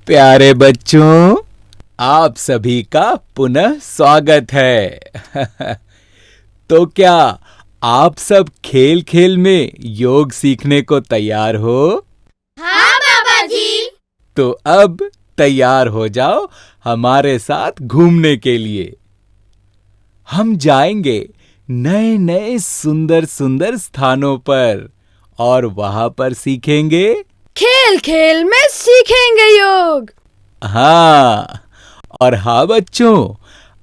प्यारे बच्चों, आप सभी का पुनः स्वागत है। तो क्या आप सब खेल खेल में योग सीखने को तैयार हो? हाँ बाबा जी। तो अब तैयार हो जाओ हमारे साथ घूमने के लिए। हम जाएंगे नए नए सुंदर सुंदर स्थानों पर और वहां पर सीखेंगे, खेल खेल में सीखेंगे योग। हाँ, और हाँ बच्चों,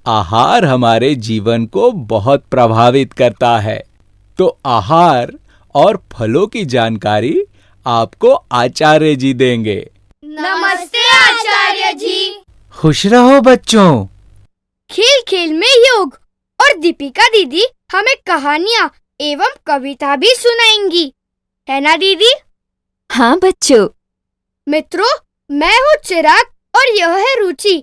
आहार हमारे जीवन को बहुत प्रभावित करता है। तो आहार और फलों की जानकारी आपको आचार्य जी देंगे। नमस्ते आचार्य जी। खुश रहो बच्चों। खेल खेल में योग और दीपिका दीदी हमें कहानियाँ एवं कविता भी सुनाएंगी, है ना दीदी? हाँ बच्चों। मित्रों, मैं हूँ चिराग और यह है रुचि।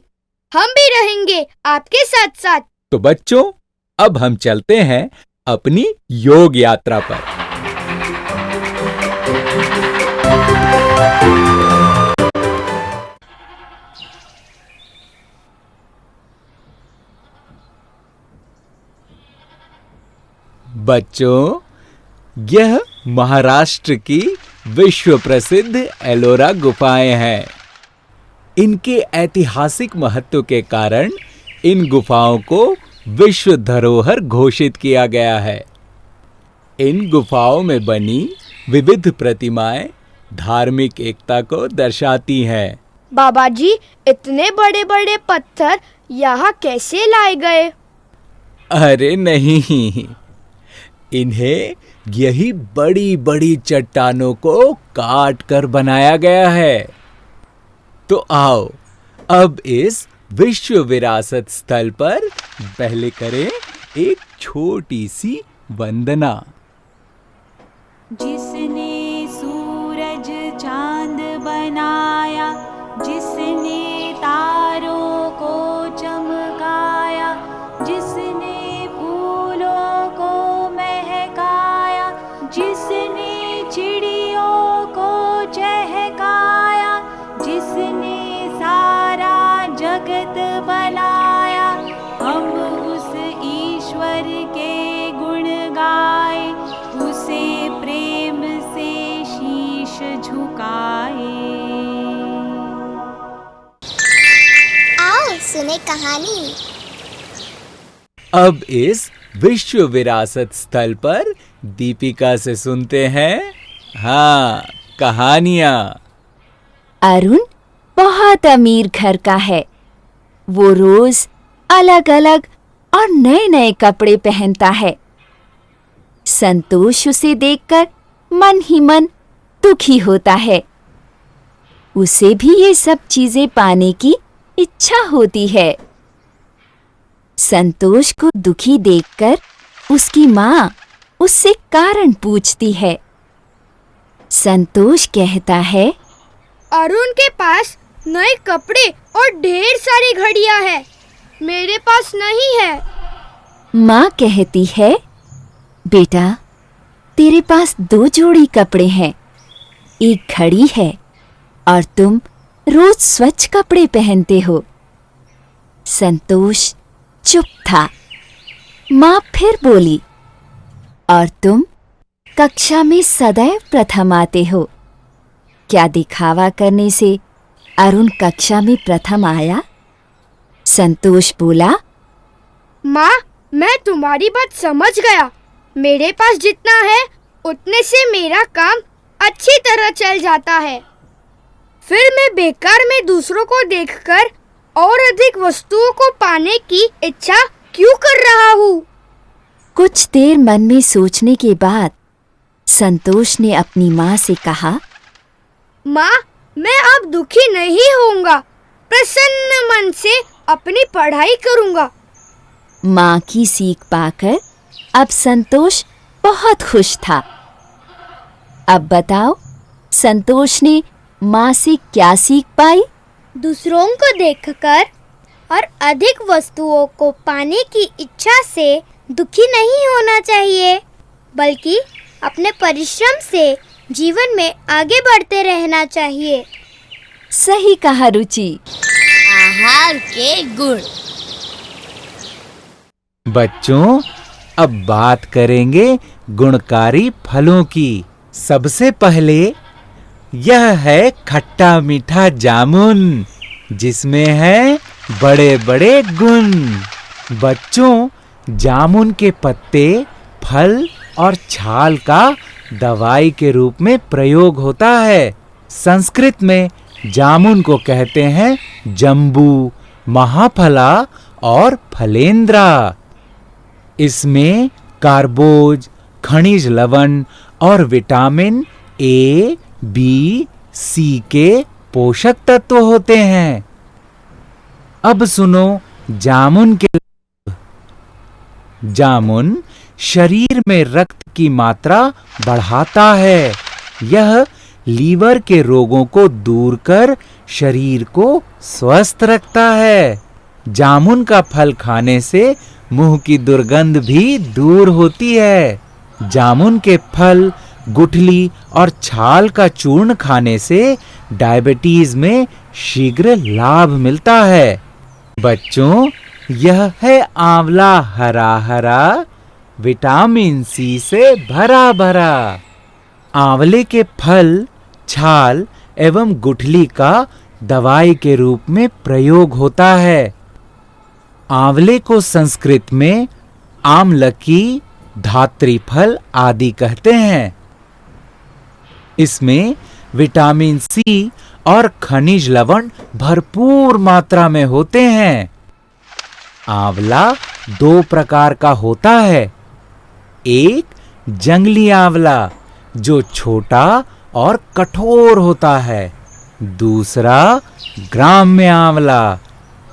हम भी रहेंगे आपके साथ साथ। तो बच्चों, अब हम चलते हैं अपनी योग यात्रा पर। बच्चों, यह महाराष्ट्र की विश्व प्रसिद्ध एलोरा गुफाएं हैं। इनके ऐतिहासिक महत्व के कारण इन गुफाओं को विश्व धरोहर घोषित किया गया है। इन गुफाओं में बनी विविध प्रतिमाएं धार्मिक एकता को दर्शाती हैं। बाबा जी, इतने बड़े बड़े पत्थर यहाँ कैसे लाए गए? अरे नहीं, इन्हें यही बड़ी बड़ी चट्टानों को काट कर बनाया गया है। तो आओ अब इस विश्व विरासत स्थल पर पहले करें एक छोटी सी वंदना। जिसने सूरज चांद बनाया, जिसने तारों को चमकाया, जिसने फूलों को महकाया, जिसने चिड़ियों को चहकाया, जिसने सारा जगत बनाया, हम उस ईश्वर के गुण गाए, उसे प्रेम से शीश झुकाए। आओ सुने कहानी। अब इस विश्व विरासत स्थल पर दीपिका से सुनते हैं, हाँ, कहानियां। अरुण बहुत अमीर घर का है। वो रोज अलग अलग और नए नए कपड़े पहनता है। संतोष उसे देखकर मन ही मन दुखी होता है। उसे भी ये सब चीजें पाने की इच्छा होती है। संतोष को दुखी देखकर उसकी माँ उससे कारण पूछती है। संतोष कहता है, अरुण के पास नए कपड़े और ढेर सारी घड़ियां हैं, मेरे पास नहीं है। माँ कहती है, बेटा, तेरे पास 2 जोड़ी कपड़े हैं, एक घड़ी है और तुम रोज स्वच्छ कपड़े पहनते हो। संतोष चुप था। माँ फिर बोली, और तुम कक्षा में सदैव प्रथम आते हो। क्या दिखावा करने से अरुण कक्षा में प्रथम आया? संतोष बोला, माँ, मैं तुम्हारी बात समझ गया। मेरे पास जितना है उतने से मेरा काम अच्छी तरह चल जाता है। फिर मैं बेकार में दूसरों को देखकर और अधिक वस्तुओं को पाने की इच्छा क्यों कर रहा हूँ? कुछ देर मन में सोचने के बाद संतोष ने अपनी माँ से कहा, माँ, मैं अब दुखी नहीं होऊंगा, प्रसन्न मन से अपनी पढ़ाई करूँगा। माँ की सीख पाकर अब संतोष बहुत खुश था। अब बताओ, संतोष ने माँ से क्या सीख पाई? दूसरों को देखकर और अधिक वस्तुओं को पाने की इच्छा से दुखी नहीं होना चाहिए, बल्कि अपने परिश्रम से जीवन में आगे बढ़ते रहना चाहिए। सही कहा रुचि। आहार के गुण। बच्चों, अब बात करेंगे गुणकारी फलों की। सबसे पहले यह है खट्टा मीठा जामुन, जिसमें है बड़े बड़े गुण। बच्चों, जामुन के पत्ते, फल और छाल का दवाई के रूप में प्रयोग होता है। संस्कृत में जामुन को कहते हैं जम्बू, महाफला और फलेंद्रा। इसमें कार्बोज, खनिज लवण और विटामिन ए, बी, सी के पोषक तत्व होते हैं। अब सुनो जामुन के लाभ। जामुन शरीर में रक्त की मात्रा बढ़ाता है। यह लीवर के रोगों को दूर कर शरीर को स्वस्थ रखता है। जामुन का फल खाने से मुंह की दुर्गंध भी दूर होती है। जामुन के फल, गुठली और छाल का चूर्ण खाने से डायबिटीज में शीघ्र लाभ मिलता है। बच्चों, यह है आंवला हरा हरा, विटामिन सी से भरा भरा। आंवले के फल, छाल एवं गुठली का दवाई के रूप में प्रयोग होता है। आंवले को संस्कृत में आमलकी, धात्री फल आदि कहते हैं। इसमें विटामिन सी और खनिज लवण भरपूर मात्रा में होते हैं। आंवला दो प्रकार का होता है। एक जंगली आंवला, जो छोटा और कठोर होता है। दूसरा ग्राम्य आंवला,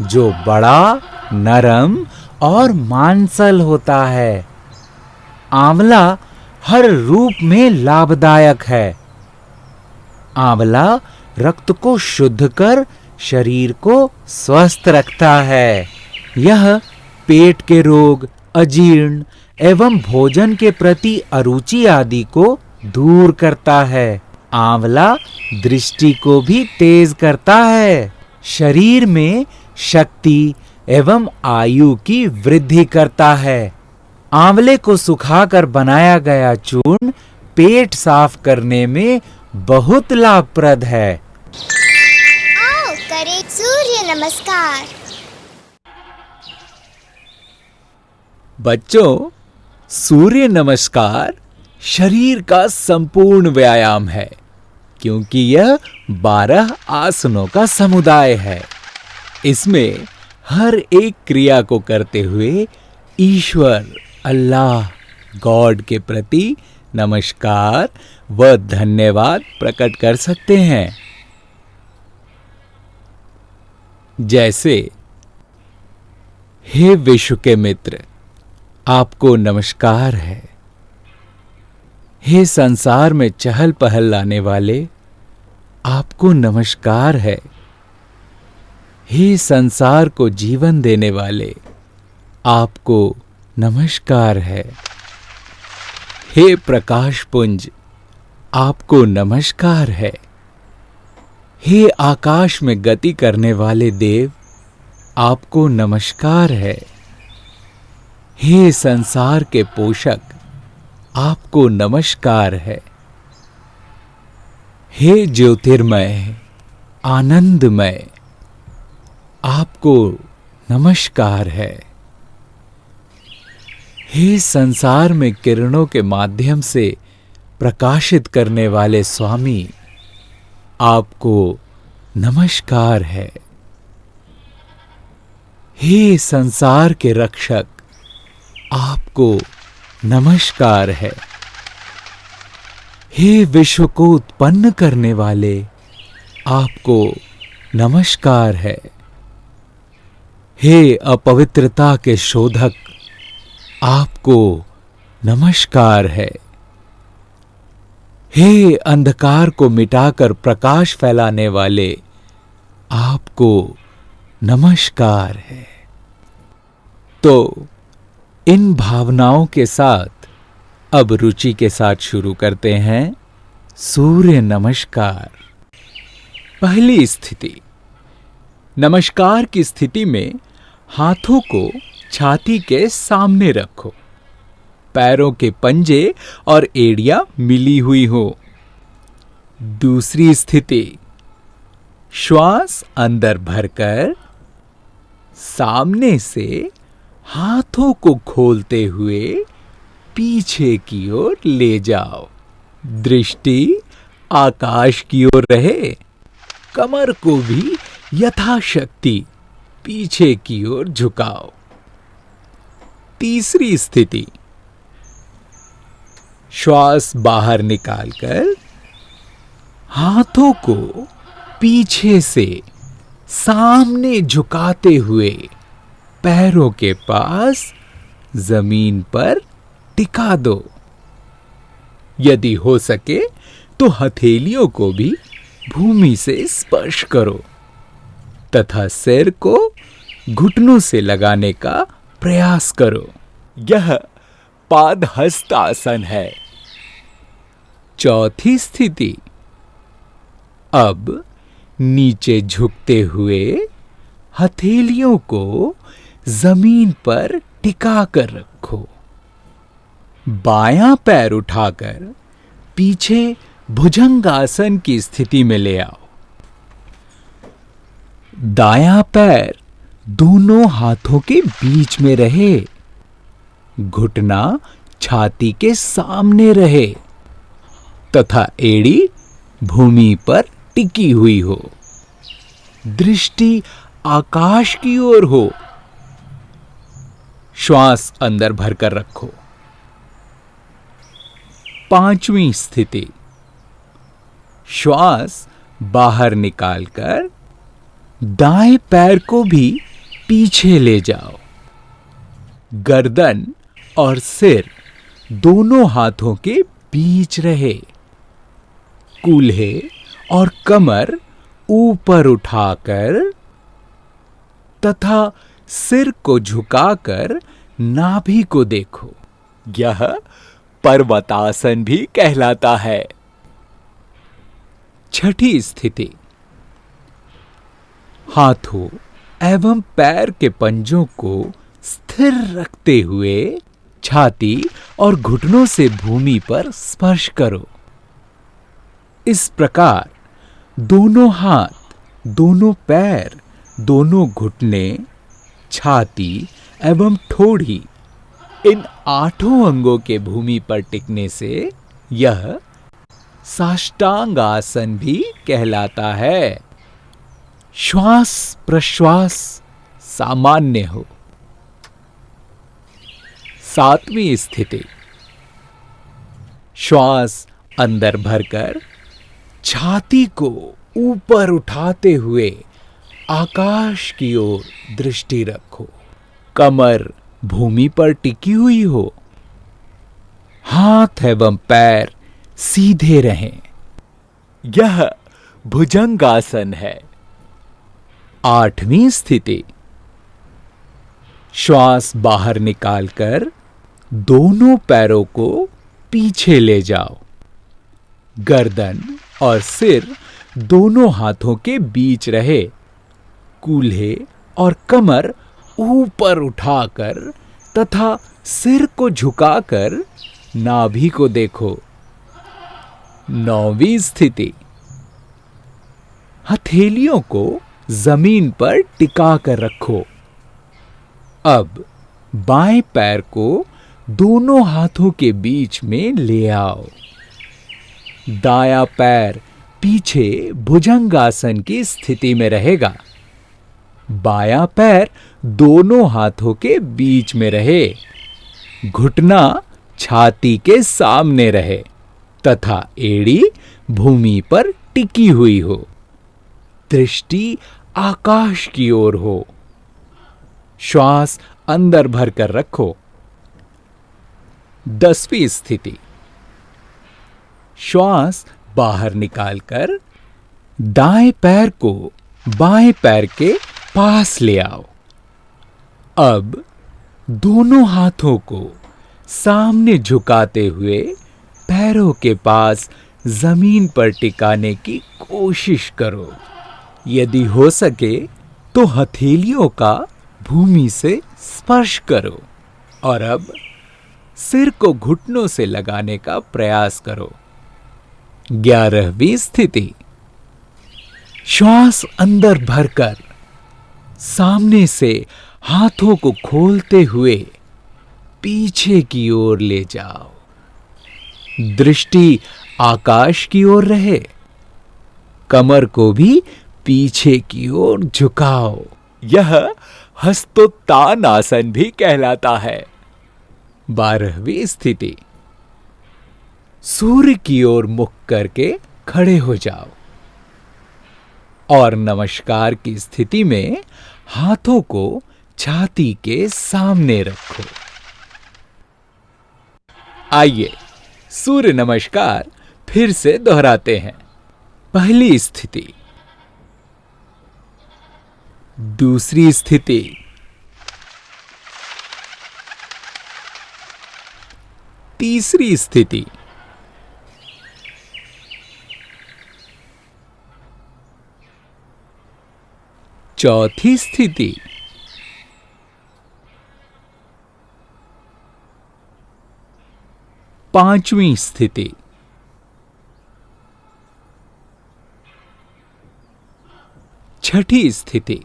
जो बड़ा, नरम और मांसल होता है। आंवला हर रूप में लाभदायक है। आंवला रक्त को शुद्ध कर शरीर को स्वस्थ रखता है। यह पेट के रोग, अजीर्ण एवं भोजन के प्रति अरुचि आदि को दूर करता है। आंवला दृष्टि को भी तेज करता है। शरीर में शक्ति एवं आयु की वृद्धि करता है। आंवले को सुखाकर बनाया गया चूर्ण पेट साफ करने में बहुत लाभप्रद है। आओ करें सूर्य नमस्कार। बच्चों, सूर्य नमस्कार शरीर का संपूर्ण व्यायाम है, क्योंकि यह 12 आसनों का समुदाय है। इसमें हर एक क्रिया को करते हुए ईश्वर, अल्लाह, गॉड के प्रति नमस्कार व धन्यवाद प्रकट कर सकते हैं। जैसे, हे विश्व के मित्र, आपको नमस्कार है। हे संसार में चहल पहल लाने वाले, आपको नमस्कार है। हे संसार को जीवन देने वाले, आपको नमस्कार है। हे प्रकाश पुंज, आपको नमस्कार है। हे आकाश में गति करने वाले देव, आपको नमस्कार है। हे संसार के पोषक, आपको नमस्कार है। हे ज्योतिर्मय, आनंदमय, आपको नमस्कार है। हे संसार में किरणों के माध्यम से प्रकाशित करने वाले स्वामी, आपको नमस्कार है। हे संसार के रक्षक, आपको नमस्कार है। हे विश्व को उत्पन्न करने वाले, आपको नमस्कार है। हे अपवित्रता के शोधक, आपको नमस्कार है। हे अंधकार को मिटाकर प्रकाश फैलाने वाले, आपको नमस्कार है। तो इन भावनाओं के साथ अब रुचि के साथ शुरू करते हैं सूर्य नमस्कार। पहली स्थिति। नमस्कार की स्थिति में हाथों को छाती के सामने रखो, पैरों के पंजे और एड़ियां मिली हुई हो। दूसरी स्थिति। श्वास अंदर भरकर सामने से हाथों को खोलते हुए पीछे की ओर ले जाओ। दृष्टि आकाश की ओर रहे। कमर को भी यथाशक्ति पीछे की ओर झुकाओ। तीसरी स्थिति। श्वास बाहर निकालकर हाथों को पीछे से सामने झुकाते हुए पैरों के पास जमीन पर टिका दो। यदि हो सके तो हथेलियों को भी भूमि से स्पर्श करो तथा सिर को घुटनों से लगाने का प्रयास करो। यह पादहस्त आसन है। चौथी स्थिति। अब नीचे झुकते हुए हथेलियों को जमीन पर टिका कर रखो। बायां पैर उठाकर पीछे भुजंगासन की स्थिति में ले आओ। दायां पैर दोनों हाथों के बीच में रहे। घुटना छाती के सामने रहे तथा एड़ी भूमि पर टिकी हुई हो। दृष्टि आकाश की ओर हो। श्वास अंदर भरकर रखो। पांचवी स्थिति। श्वास बाहर निकालकर दाएं पैर को भी पीछे ले जाओ। गर्दन और सिर दोनों हाथों के बीच रहे। कूल्हे और कमर ऊपर उठाकर तथा सिर को झुकाकर नाभि को देखो। यह पर्वतासन भी कहलाता है। छठी स्थिति। हाथों एवं पैर के पंजों को स्थिर रखते हुए छाती और घुटनों से भूमि पर स्पर्श करो। इस प्रकार दोनों हाथ, दोनों पैर, दोनों घुटने, छाती एवं ठोड़ी, इन 8 अंगों के भूमि पर टिकने से यह साष्टांग आसन भी कहलाता है। श्वास प्रश्वास सामान्य हो। सातवीं स्थिति। श्वास अंदर भरकर छाती को ऊपर उठाते हुए आकाश की ओर दृष्टि रखो। कमर भूमि पर टिकी हुई हो। हाथ एवं पैर सीधे रहें। यह भुजंगासन है। आठवीं स्थिति। श्वास बाहर निकालकर दोनों पैरों को पीछे ले जाओ। गर्दन और सिर दोनों हाथों के बीच रहे। कूल्हे और कमर ऊपर उठाकर तथा सिर को झुकाकर नाभि को देखो। नौवीं स्थिति। हथेलियों को जमीन पर टिका कर रखो। अब बाएं पैर को दोनों हाथों के बीच में ले आओ। दायां पैर पीछे भुजंगासन की स्थिति में रहेगा। बायां पैर दोनों हाथों के बीच में रहे। घुटना छाती के सामने रहे तथा एड़ी भूमि पर टिकी हुई हो। दृष्टि आकाश की ओर हो। श्वास अंदर भरकर रखो। 10वीं स्थिति। श्वास बाहर निकालकर दाएं पैर को बाएं पैर के पास ले आओ। अब दोनों हाथों को सामने झुकाते हुए पैरों के पास जमीन पर टिकाने की कोशिश करो। यदि हो सके तो हथेलियों का भूमि से स्पर्श करो। और अब सिर को घुटनों से लगाने का प्रयास करो। 11वीं स्थिति। श्वास अंदर भरकर सामने से हाथों को खोलते हुए पीछे की ओर ले जाओ। दृष्टि आकाश की ओर रहे। कमर को भी पीछे की ओर झुकाओ। यह हस्तोत्तान आसन भी कहलाता है। 12वीं स्थिति। सूर्य की ओर मुख करके खड़े हो जाओ और नमस्कार की स्थिति में हाथों को छाती के सामने रखो। आइए सूर्य नमस्कार फिर से दोहराते हैं। पहली स्थिति, दूसरी स्थिति, तीसरी स्थिति, चौथी स्थिति, पांचवी स्थिति, छठी स्थिति,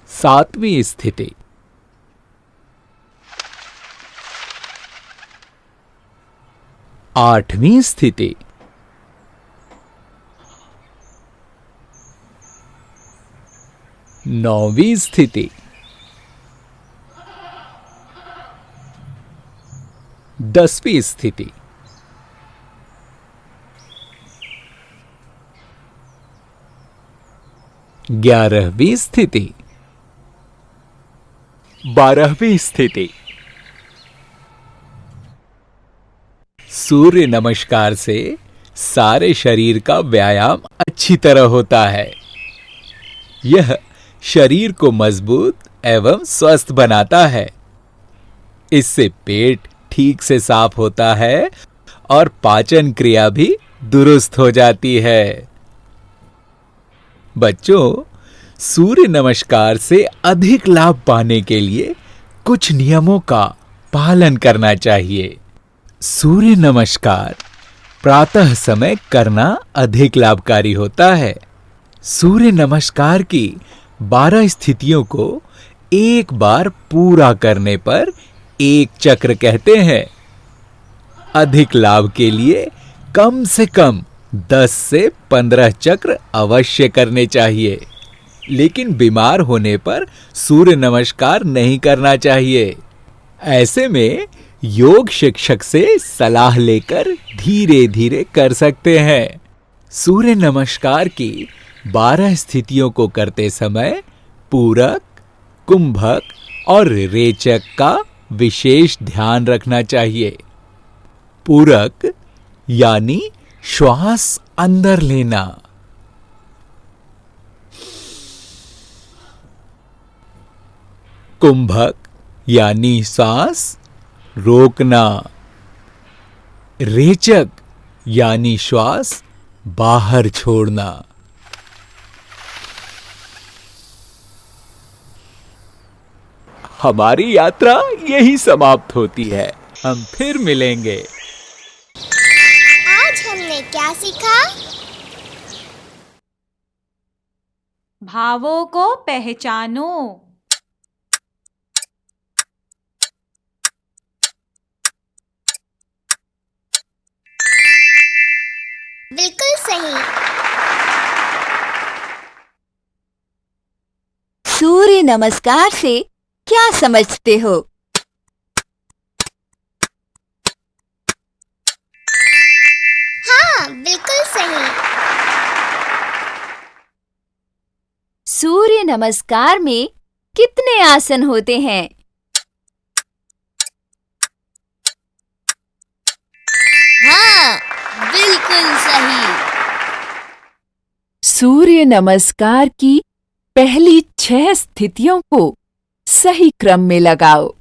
सातवीं स्थिति, आठवीं स्थिति, नौवीं स्थिति, 10वीं स्थिति, 11वीं स्थिति, 12वीं स्थिति। सूर्य नमस्कार से सारे शरीर का व्यायाम अच्छी तरह होता है। यह शरीर को मजबूत एवं स्वस्थ बनाता है। इससे पेट ठीक से साफ होता है और पाचन क्रिया भी दुरुस्त हो जाती है। बच्चों, सूर्य नमस्कार से अधिक लाभ पाने के लिए कुछ नियमों का पालन करना चाहिए। सूर्य नमस्कार प्रातः समय करना अधिक लाभकारी होता है। सूर्य नमस्कार की 12 स्थितियों को एक बार पूरा करने पर एक चक्र कहते हैं। अधिक लाभ के लिए कम से कम 10 से 15 चक्र अवश्य करने चाहिए। लेकिन बीमार होने पर सूर्य नमस्कार नहीं करना चाहिए। ऐसे में योग शिक्षक से सलाह लेकर धीरे धीरे कर सकते हैं। सूर्य नमस्कार की 12 स्थितियों को करते समय पूरक, कुंभक और रेचक का विशेष ध्यान रखना चाहिए। पूरक यानी श्वास अंदर लेना। कुंभक यानी सांस रोकना। रेचक यानी श्वास बाहर छोड़ना। हमारी यात्रा यही समाप्त होती है। हम फिर मिलेंगे। आज हमने क्या सीखा? भावों को पहचानो। बिल्कुल सही। सूर्य नमस्कार से क्या समझते हो? हाँ, बिल्कुल सही। सूर्य नमस्कार में कितने आसन होते हैं? हाँ, बिल्कुल सही। सूर्य नमस्कार की पहली 6 स्थितियों को सही क्रम में लगाओ।